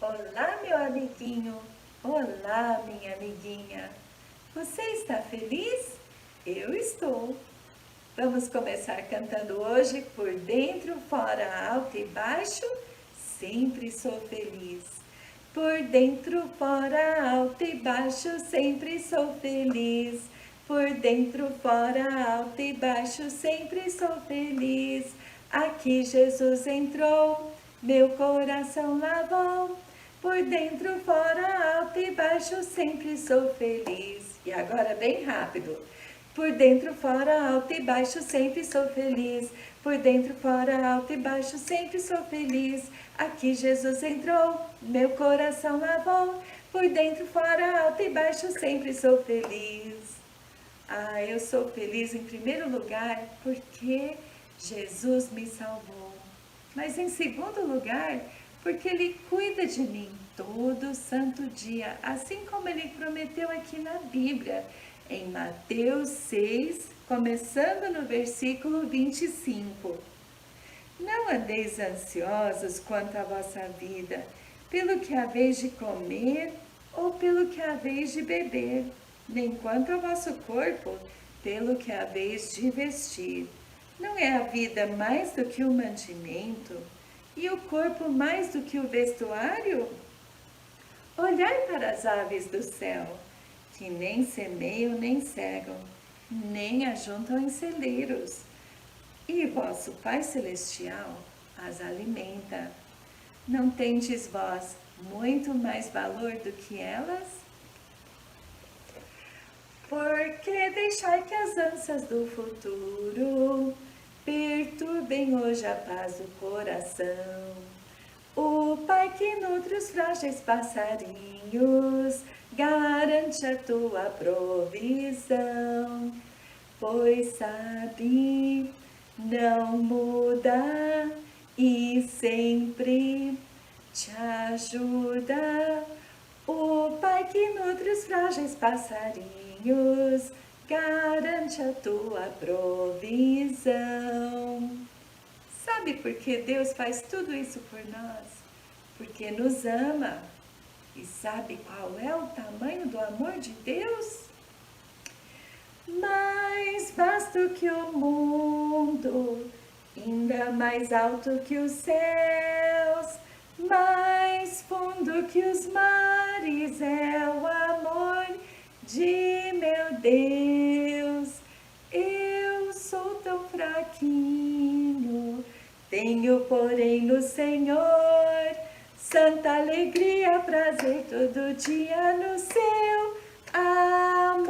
Olá, meu amiguinho! Olá, minha amiguinha! Você está feliz? Eu estou! Vamos começar cantando hoje por dentro, fora, alto e baixo. Sempre sou feliz. Por dentro, fora, alto e baixo, sempre sou feliz. Por dentro, fora, alto e baixo, sempre sou feliz. Aqui Jesus entrou, meu coração lavou. Por dentro, fora, alto e baixo, sempre sou feliz. E agora bem rápido. Por dentro, fora, alto e baixo, sempre sou feliz. Por dentro, fora, alto e baixo, sempre sou feliz. Aqui Jesus entrou, meu coração lavou. Por dentro, fora, alto e baixo, sempre sou feliz. Ah, eu sou feliz em primeiro lugar porque Jesus me salvou. Mas em segundo lugar, porque Ele cuida de mim todo santo dia, assim como Ele prometeu aqui na Bíblia, em Mateus 6, começando no versículo 25. Não andeis ansiosos quanto à vossa vida, pelo que haveis de comer ou pelo que haveis de beber, nem quanto ao vosso corpo, pelo que haveis de vestir. Não é a vida mais do que o mantimento, e o corpo mais do que o vestuário? Olhai para as aves do céu, que nem semeiam nem cegam, nem ajuntam em celeiros, e vosso Pai Celestial as alimenta. Não tendes vós muito mais valor do que elas? Porque deixai que as ânsias do futuro perturbem hoje a paz do coração. O Pai que nutre os frágeis passarinhos garante a tua provisão, pois sabe, não muda e sempre te ajuda. O Pai que nutre os frágeis passarinhos garante a tua provisão. Sabe por que Deus faz tudo isso por nós? Porque nos ama. E sabe qual é o tamanho do amor de Deus? Mais vasto que o mundo, ainda mais alto que os céus, mais fundo que os mares é o amor de meu Deus. Eu sou tão fraquinho, tenho porém no Senhor santa alegria, prazer todo dia no seu amor.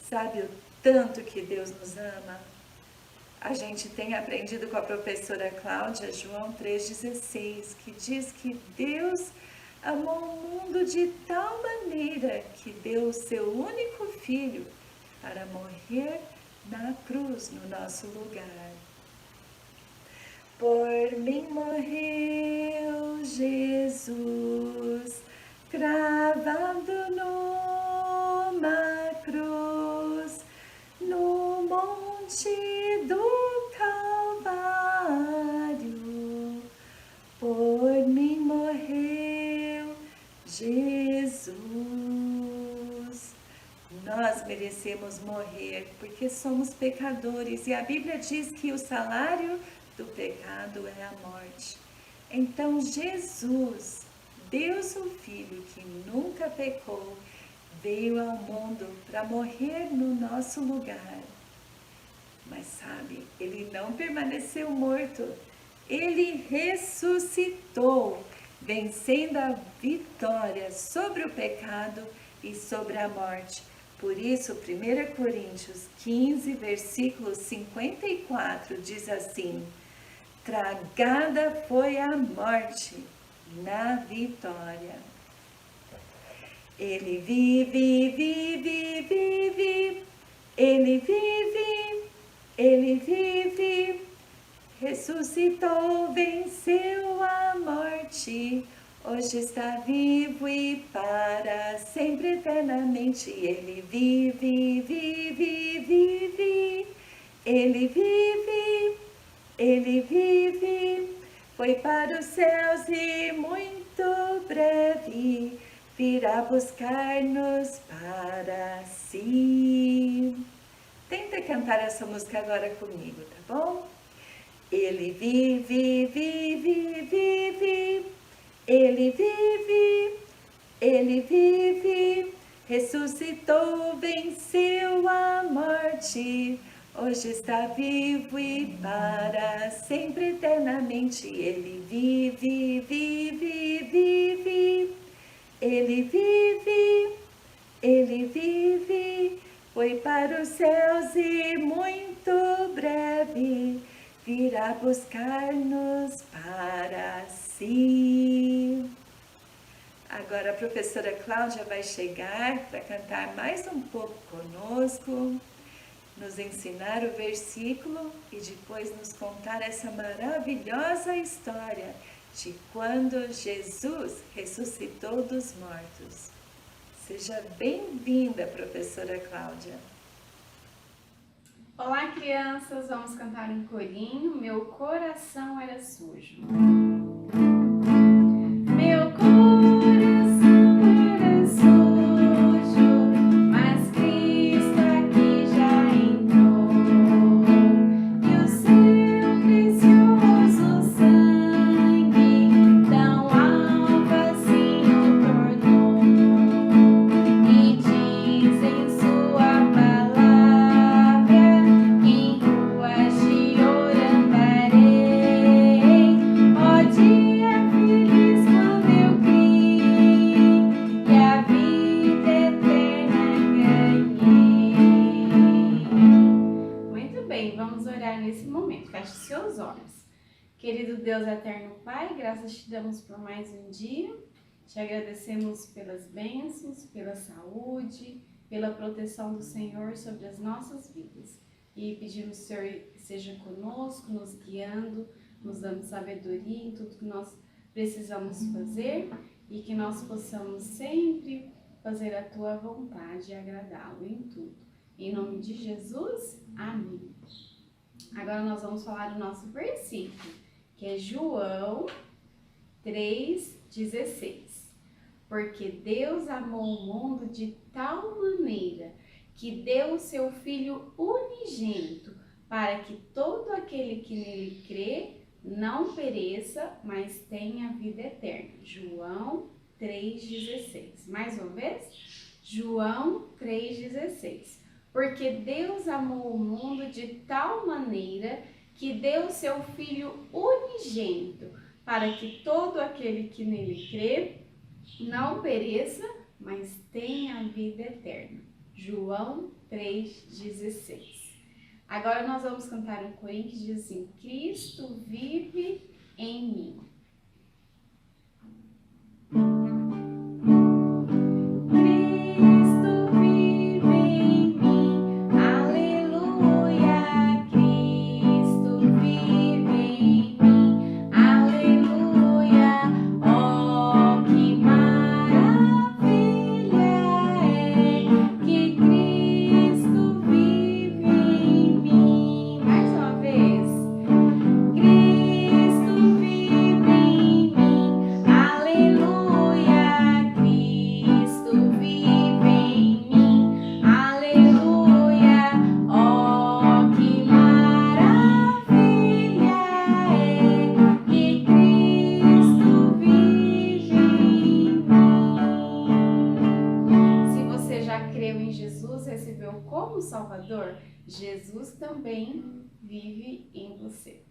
Sabe o tanto que Deus nos ama? A gente tem aprendido com a professora Cláudia, João 3,16, que diz que Deus amou o mundo de tal maneira que deu o seu único filho para morrer na cruz no nosso lugar. Por mim morreu Jesus, cravado numa cruz, no monte do Calvário. Por mim morreu Jesus. Nós merecemos morrer porque somos pecadores e a Bíblia diz que o salário do pecado é a morte. Então Jesus, Deus o Filho que nunca pecou, veio ao mundo para morrer no nosso lugar. Mas sabe, ele não permaneceu morto, ele ressuscitou, vencendo a vitória sobre o pecado e sobre a morte. Por isso, 1 Coríntios 15, versículo 54 diz assim: tragada foi a morte na vitória. Ele vive, vive, vive, ele vive, ele vive, ressuscitou, venceu a morte, hoje está vivo e para sempre eternamente. Ele vive, vive, vive, ele vive, ele vive, Foi para os céus e muito breve virá buscar-nos para si. Tenta cantar essa música agora comigo, tá bom? Ele vive, vive, vive. Ele vive, ele vive. Ressuscitou, venceu a morte. Hoje está vivo e para sempre eternamente. Ele vive, vive, vive. Ele vive, ele vive. Foi para os céus e muito breve virá buscar-nos para si. Agora a professora Cláudia vai chegar para cantar mais um pouco conosco, nos ensinar o versículo e depois nos contar essa maravilhosa história de quando Jesus ressuscitou dos mortos. Seja bem-vinda, professora Cláudia. Olá, crianças! Vamos cantar um corinho. Meu coração era sujo. Meu coração era sujo, mas Cristo aqui já entrou. E o seu precioso sangue tão alto assim o tornou. E diz em sua palavra: em ruas de ouro andarei. Ó dia feliz quando eu criei e a vida eterna ganhei. Muito bem, vamos orar nesse momento. Feche seus olhos. Querido Deus eterno Pai, graças te damos por mais um dia. Te agradecemos pelas bênçãos, pela saúde, pela proteção do Senhor sobre as nossas vidas. E pedimos, Senhor, que seja conosco, nos guiando, nos dando sabedoria em tudo que nós precisamos fazer e que nós possamos sempre fazer a Tua vontade e agradá-lo em tudo. Em nome de Jesus, amém. Agora nós vamos falar o nosso versículo, que é João 3,16. Porque Deus amou o mundo de tal maneira que deu o seu Filho unigênito, para que todo aquele que nele crê não pereça, mas tenha vida eterna. João 3,16. Mais uma vez? João 3,16. Porque Deus amou o mundo de tal maneira que deu o seu Filho unigênito, para que todo aquele que nele crê não pereça, mas tenha a vida eterna. João 3,16. Agora nós vamos cantar um corinho que diz assim: Cristo vive em mim. Cristo vive em mim, aleluia. Cristo vive em mim, aleluia. Oh, que maravilha é que Cristo vive em mim. Mais uma vez. Cristo vive em mim, aleluia. Cristo vive em mim, aleluia. Oh, que maravilha é que Cristo vive em mim. Se você já creu em Jesus, recebeu como Salvador, Jesus também vive em você.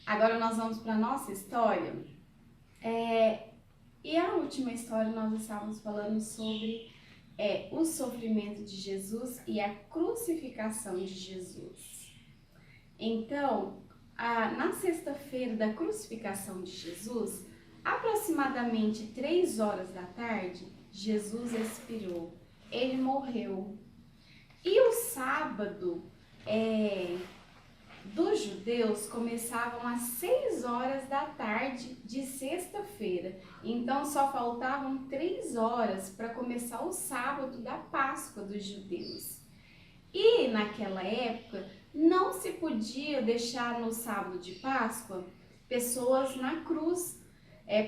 Agora nós vamos para a nossa história. E a última história nós estávamos falando sobre o sofrimento de Jesus e a crucificação de Jesus. Então, na sexta-feira da crucificação de Jesus, aproximadamente 3 horas da tarde, Jesus expirou. Ele morreu. E o sábado dos judeus começavam às 6 horas da tarde de sexta-feira. Então só faltavam 3 horas para começar o sábado da Páscoa dos judeus. E naquela época não se podia deixar no sábado de Páscoa pessoas na cruz,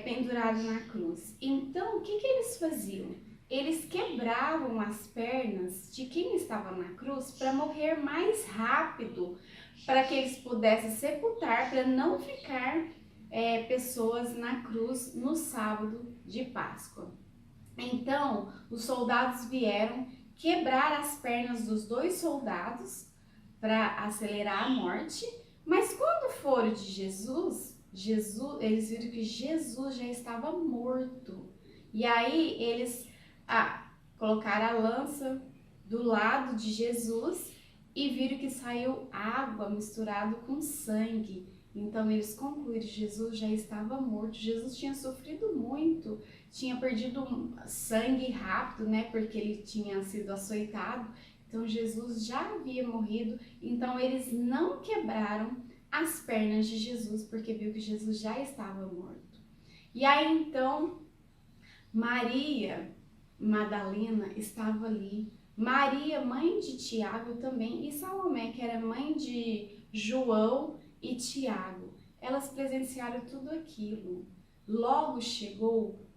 penduradas na cruz. Então, o que eles faziam? Eles quebravam as pernas de quem estava na cruz para morrer mais rápido, para que eles pudessem sepultar, para não ficar pessoas na cruz no sábado de Páscoa. Então, os soldados vieram quebrar as pernas dos 2 soldados para acelerar a morte, mas quando foram de Jesus, eles viram que Jesus já estava morto. E aí eles colocaram a lança do lado de Jesus e viram que saiu água misturado com sangue. Então eles concluíram que Jesus já estava morto. Jesus tinha sofrido muito, tinha perdido sangue rápido, né? Porque ele tinha sido açoitado. Então Jesus já havia morrido. Então eles não quebraram as pernas de Jesus, porque viu que Jesus já estava morto. E aí então Maria Madalena estava ali. Maria, mãe de Tiago também, e Salomé, que era mãe de João e Tiago. Elas presenciaram tudo aquilo. Logo chegou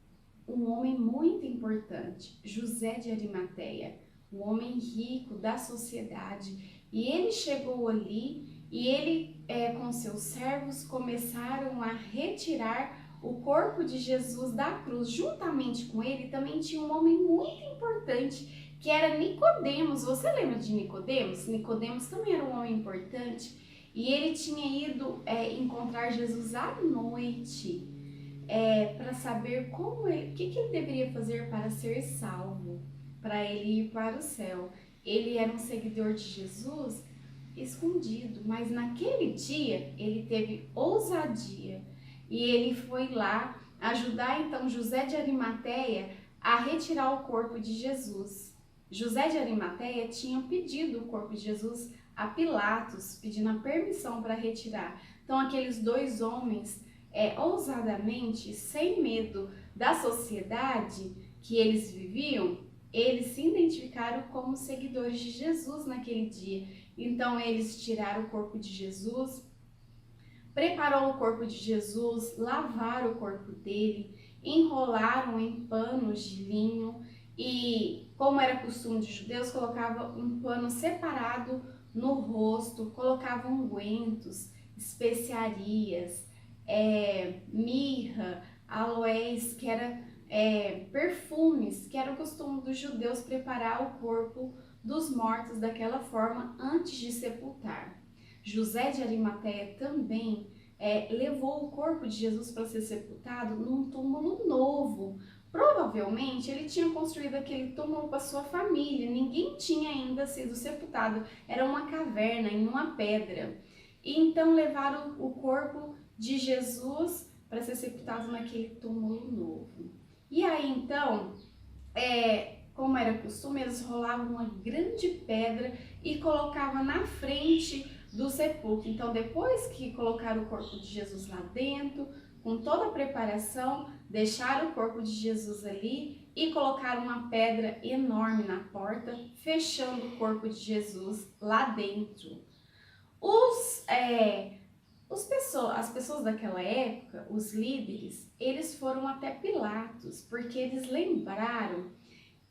um homem muito importante, José de Arimateia, um homem rico da sociedade. E ele chegou ali e ele, com seus servos, começaram a retirar o corpo de Jesus da cruz. Juntamente com ele também tinha um homem muito importante, que era Nicodemos. Você lembra de Nicodemos? Nicodemos também era um homem importante e ele tinha ido encontrar Jesus à noite para saber o que ele deveria fazer para ser salvo, para ele ir para o céu. Ele era um seguidor de Jesus escondido, mas naquele dia ele teve ousadia e ele foi lá ajudar então José de Arimateia a retirar o corpo de Jesus. José de Arimateia tinha pedido o corpo de Jesus a Pilatos, pedindo a permissão para retirar. Então aqueles 2 homens, ousadamente, sem medo da sociedade que eles viviam, eles se identificaram como seguidores de Jesus naquele dia. Então eles tiraram o corpo de Jesus, prepararam o corpo de Jesus, lavaram o corpo dele, enrolaram em panos de linho e, como era costume de judeus, colocavam um pano separado no rosto, colocavam ungüentos, especiarias, mirra, aloés, que era perfumes, que era o costume dos judeus preparar o corpo dos mortos daquela forma antes de sepultar. José de Arimateia também levou o corpo de Jesus para ser sepultado num túmulo novo. Provavelmente ele tinha construído aquele túmulo para sua família, ninguém tinha ainda sido sepultado, era uma caverna em uma pedra. E então levaram o corpo de Jesus para ser sepultado naquele túmulo novo. E aí então, como era costume, eles rolavam uma grande pedra e colocavam na frente do sepulcro. Então, depois que colocaram o corpo de Jesus lá dentro, com toda a preparação, deixaram o corpo de Jesus ali e colocaram uma pedra enorme na porta, fechando o corpo de Jesus lá dentro. As pessoas daquela época, os líderes, eles foram até Pilatos, porque eles lembraram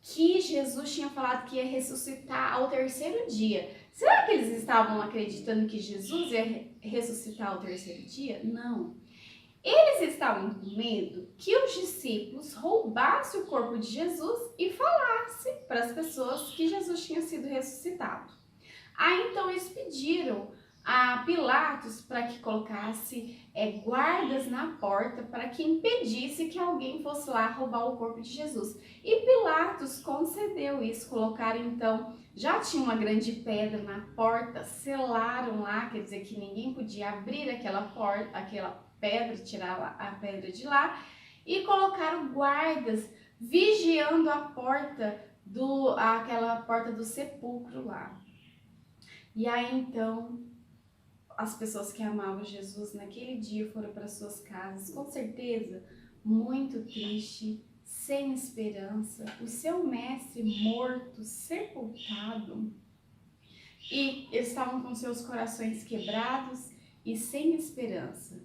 que Jesus tinha falado que ia ressuscitar ao 3º dia. Será que eles estavam acreditando que Jesus ia ressuscitar ao 3º dia? Não. Eles estavam com medo que os discípulos roubassem o corpo de Jesus e falassem para as pessoas que Jesus tinha sido ressuscitado. Aí então eles pediram a Pilatos para que colocasse guardas na porta para que impedisse que alguém fosse lá roubar o corpo de Jesus. E Pilatos concedeu isso, colocaram então, já tinha uma grande pedra na porta, selaram lá, quer dizer que ninguém podia abrir aquela porta, aquela pedra, tirar a pedra de lá, e colocaram guardas vigiando a porta aquela porta do sepulcro lá. E aí então as pessoas que amavam Jesus naquele dia foram para suas casas, com certeza muito triste, sem esperança, o seu mestre morto, sepultado, e eles estavam com seus corações quebrados e sem esperança.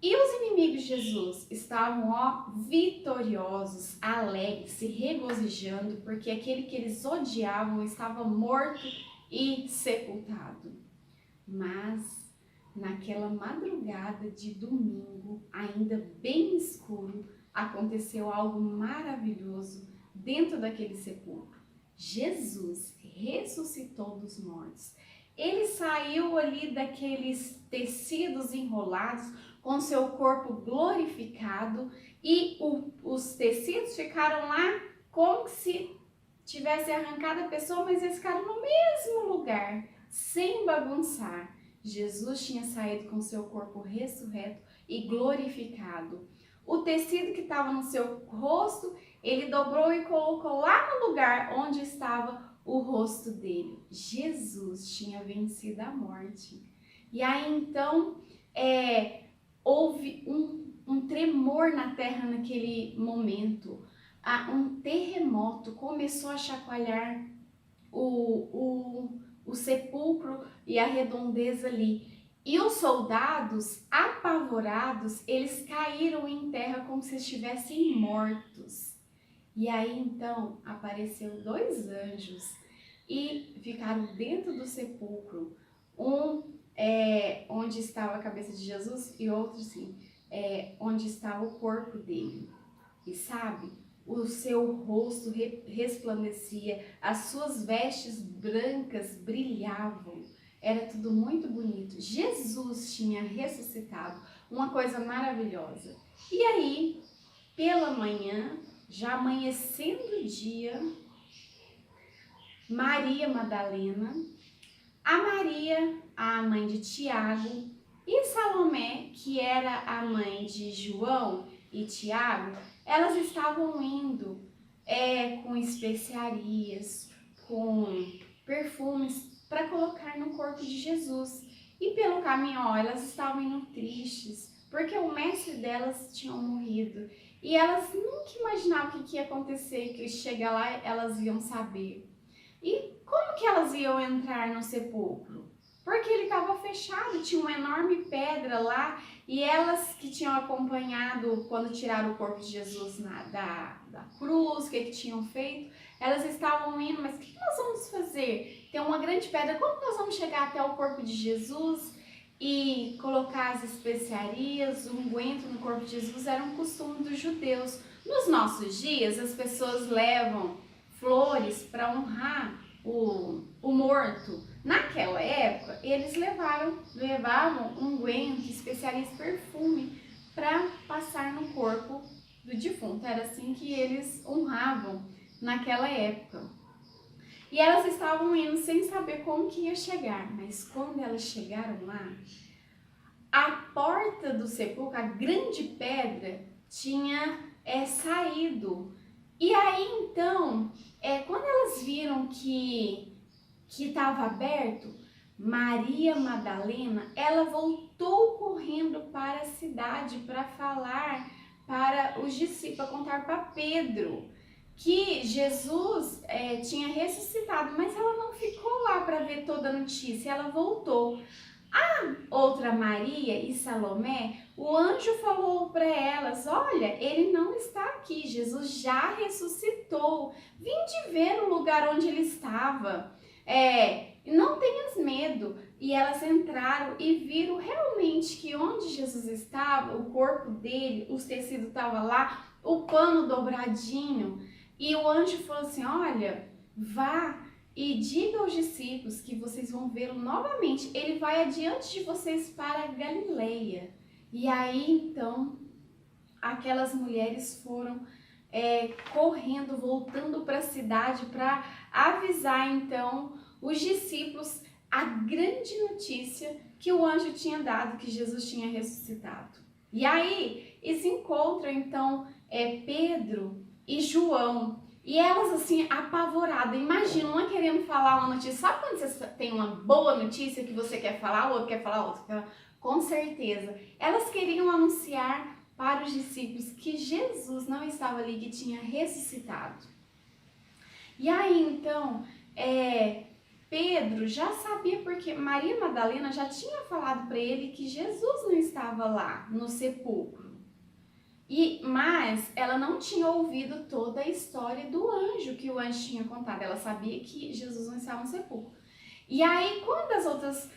E os inimigos de Jesus estavam, ó, vitoriosos, alegres, se regozijando, porque aquele que eles odiavam estava morto e sepultado. Mas naquela madrugada de domingo, ainda bem escuro, aconteceu algo maravilhoso dentro daquele sepulcro. Jesus ressuscitou dos mortos. Ele saiu ali daqueles tecidos enrolados com seu corpo glorificado e os tecidos ficaram lá como se tivesse arrancado a pessoa, mas eles ficaram no mesmo lugar, sem bagunçar. Jesus tinha saído com seu corpo ressurreto e glorificado. O tecido que estava no seu rosto, ele dobrou e colocou lá no lugar onde estava o rosto dele. Jesus tinha vencido a morte. E aí então houve um tremor na terra naquele momento. Um terremoto começou a chacoalhar o sepulcro e a redondeza ali. E os soldados, apavorados, eles caíram em terra como se estivessem mortos. E aí então apareceu 2 anjos e ficaram dentro do sepulcro. Onde estava a cabeça de Jesus e outro assim, onde estava o corpo dele. E sabe, o seu rosto resplandecia, as suas vestes brancas brilhavam, era tudo muito bonito. Jesus tinha ressuscitado, uma coisa maravilhosa. E aí, pela manhã, já amanhecendo o dia, Maria Madalena, a Maria, a mãe de Tiago, e Salomé, que era a mãe de João e Tiago, elas estavam indo com especiarias, com perfumes para colocar no corpo de Jesus. E pelo caminho, ó, elas estavam indo tristes, porque o mestre delas tinha morrido. E elas nunca imaginavam o que ia acontecer, que chegar lá elas iam saber. E como que elas iam entrar no sepulcro? Porque ele estava fechado, tinha uma enorme pedra lá, e elas que tinham acompanhado quando tiraram o corpo de Jesus da cruz, o que tinham feito, elas estavam indo, mas o que nós vamos fazer? Tem uma grande pedra, como nós vamos chegar até o corpo de Jesus e colocar as especiarias, o unguento no corpo de Jesus? Era um costume dos judeus. Nos nossos dias, as pessoas levam flores para honrar o morto. Naquela época, eles levavam unguento, especiarias, perfume para passar no corpo do defunto. Era assim que eles honravam naquela época. E elas estavam indo sem saber como que ia chegar, mas quando elas chegaram lá, a porta do sepulcro, a grande pedra, tinha saído. E aí então, quando elas viram que estava aberto, Maria Madalena, ela voltou correndo para a cidade para falar para os discípulos, para contar para Pedro que Jesus tinha ressuscitado, mas ela não ficou lá para ver toda a notícia, ela voltou. A outra Maria e Salomé, o anjo falou para elas: olha, ele não está aqui, Jesus já ressuscitou, vinde ver o lugar onde ele estava, não tenhas medo. E elas entraram e viram realmente que onde Jesus estava, o corpo dele, os tecidos estavam lá, o pano dobradinho. E o anjo falou assim: olha, vá e diga aos discípulos que vocês vão vê-lo novamente. Ele vai adiante de vocês para a Galileia. E aí, então, aquelas mulheres foram correndo, voltando para a cidade para avisar, então, os discípulos a grande notícia que o anjo tinha dado, que Jesus tinha ressuscitado. E aí, eles encontram, então, Pedro e João. E elas assim, apavoradas, imagina, uma querendo falar uma notícia. Sabe quando você tem uma boa notícia que você quer falar, o outro quer falar, o outro quer falar? Com certeza. Elas queriam anunciar para os discípulos que Jesus não estava ali, que tinha ressuscitado. E aí, então, Pedro já sabia, porque Maria Madalena já tinha falado para ele que Jesus não estava lá no sepulcro. Mas ela não tinha ouvido toda a história do anjo que o anjo tinha contado. Ela sabia que Jesus não estava no sepulcro. E aí, quando as outras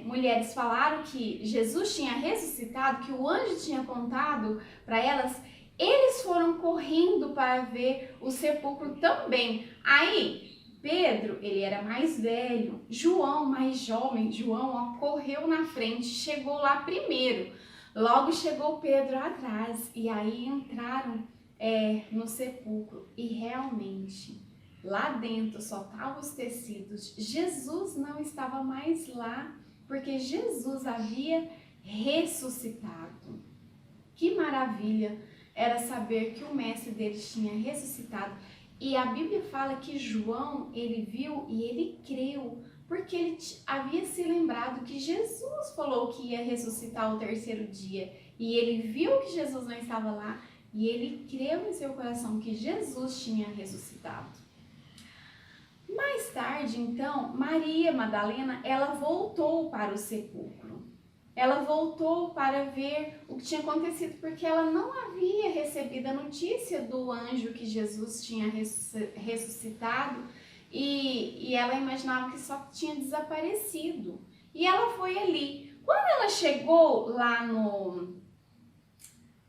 mulheres falaram que Jesus tinha ressuscitado, que o anjo tinha contado para elas, eles foram correndo para ver o sepulcro também. Aí, Pedro, ele era mais velho, João, mais jovem, João correu na frente, chegou lá primeiro. Logo chegou Pedro atrás e aí entraram no sepulcro e realmente lá dentro só estavam os tecidos. Jesus não estava mais lá porque Jesus havia ressuscitado. Que maravilha era saber que o mestre deles tinha ressuscitado. E a Bíblia fala que João, ele viu e ele creu, porque ele havia se lembrado que Jesus falou que ia ressuscitar o terceiro dia. E ele viu que Jesus não estava lá e ele creu em seu coração que Jesus tinha ressuscitado. Mais tarde, então, Maria Madalena, ela voltou para o sepulcro. Ela voltou para ver o que tinha acontecido, porque ela não havia recebido a notícia do anjo que Jesus tinha ressuscitado e ela imaginava que só tinha desaparecido. E ela foi ali. Quando ela chegou lá no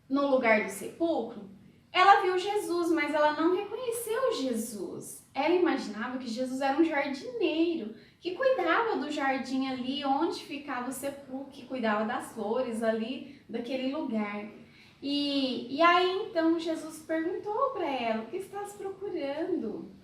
lugar do sepulcro, ela viu Jesus, mas ela não reconheceu Jesus. Ela imaginava que Jesus era um jardineiro, que cuidava do jardim ali onde ficava o sepulcro, que cuidava das flores ali daquele lugar. E aí então Jesus perguntou para ela: o que estás procurando?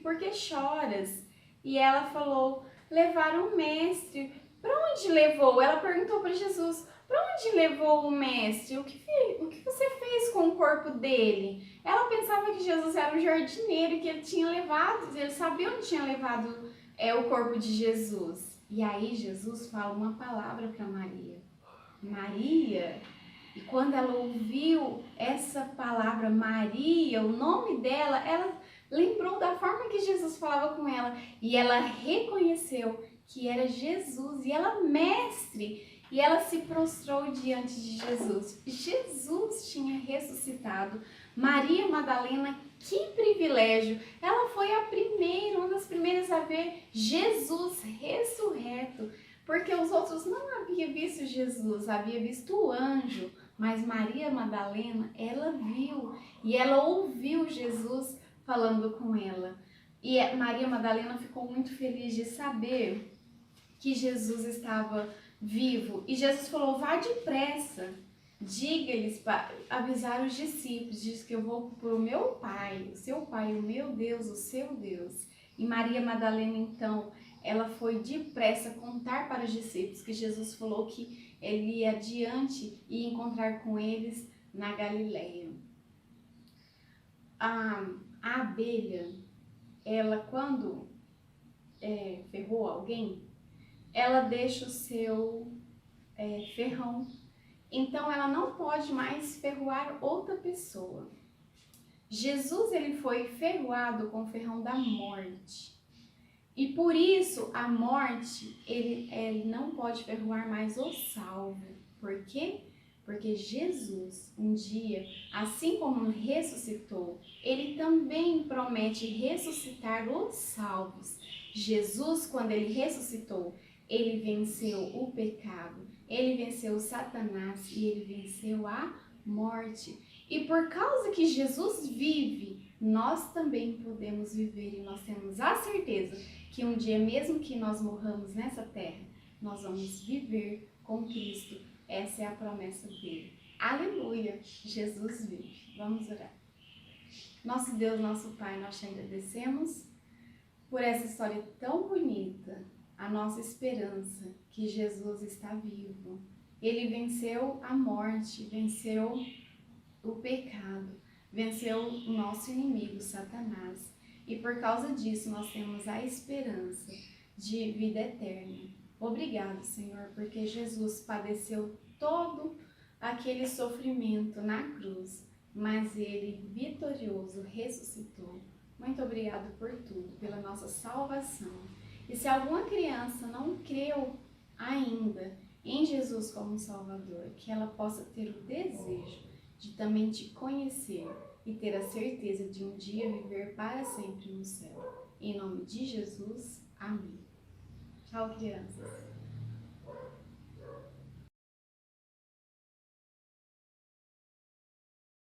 Por que choras? E ela falou: levaram o mestre. Para onde levou? Ela perguntou para Jesus: para onde levou o mestre? O que você fez com o corpo dele? Ela pensava que Jesus era um jardineiro e que ele tinha levado, ele sabia onde tinha levado o corpo de Jesus. E aí Jesus fala uma palavra para Maria. Maria. E quando ela ouviu essa palavra Maria, o nome dela, ela lembrou da forma que Jesus falava com ela. E ela reconheceu que era Jesus. E ela, mestre. E ela se prostrou diante de Jesus. Jesus tinha ressuscitado. Maria Madalena, que privilégio! Ela foi a primeira, uma das primeiras a ver Jesus ressurreto. Porque os outros não haviam visto Jesus, havia visto o anjo. Mas Maria Madalena, ela viu e ela ouviu Jesus falando com ela. E Maria Madalena ficou muito feliz de saber que Jesus estava vivo. E Jesus falou: vá depressa, diga-lhes para avisar os discípulos, diz que eu vou para o meu Pai, o seu Pai, o meu Deus, o seu Deus. E Maria Madalena, então, ela foi depressa contar para os discípulos que Jesus falou que ele ia adiante e encontrar com eles na Galileia. A abelha, ela quando ferrou alguém, ela deixa o seu ferrão. Então ela não pode mais ferroar outra pessoa. Jesus, ele foi ferroado com o ferrão da morte. E por isso a morte, ele não pode ferroar mais o salvo. Por quê? Porque Jesus, um dia, assim como ressuscitou, ele também promete ressuscitar os salvos. Jesus, quando ele ressuscitou, ele venceu o pecado, ele venceu Satanás e ele venceu a morte. E por causa que Jesus vive, nós também podemos viver e nós temos a certeza que um dia, mesmo que nós morramos nessa terra, nós vamos viver com Cristo. Essa é a promessa dele. Aleluia! Jesus vive. Vamos orar. Nosso Deus, nosso Pai, nós te agradecemos por essa história tão bonita, a nossa esperança que Jesus está vivo. Ele venceu a morte, venceu o pecado, venceu o nosso inimigo, Satanás. E por causa disso nós temos a esperança de vida eterna. Obrigado, Senhor, porque Jesus padeceu todo aquele sofrimento na cruz, mas ele, vitorioso, ressuscitou. Muito obrigado por tudo, pela nossa salvação. E se alguma criança não creu ainda em Jesus como Salvador, que ela possa ter o desejo de também te conhecer e ter a certeza de um dia viver para sempre no céu. Em nome de Jesus, amém. Tchau, crianças.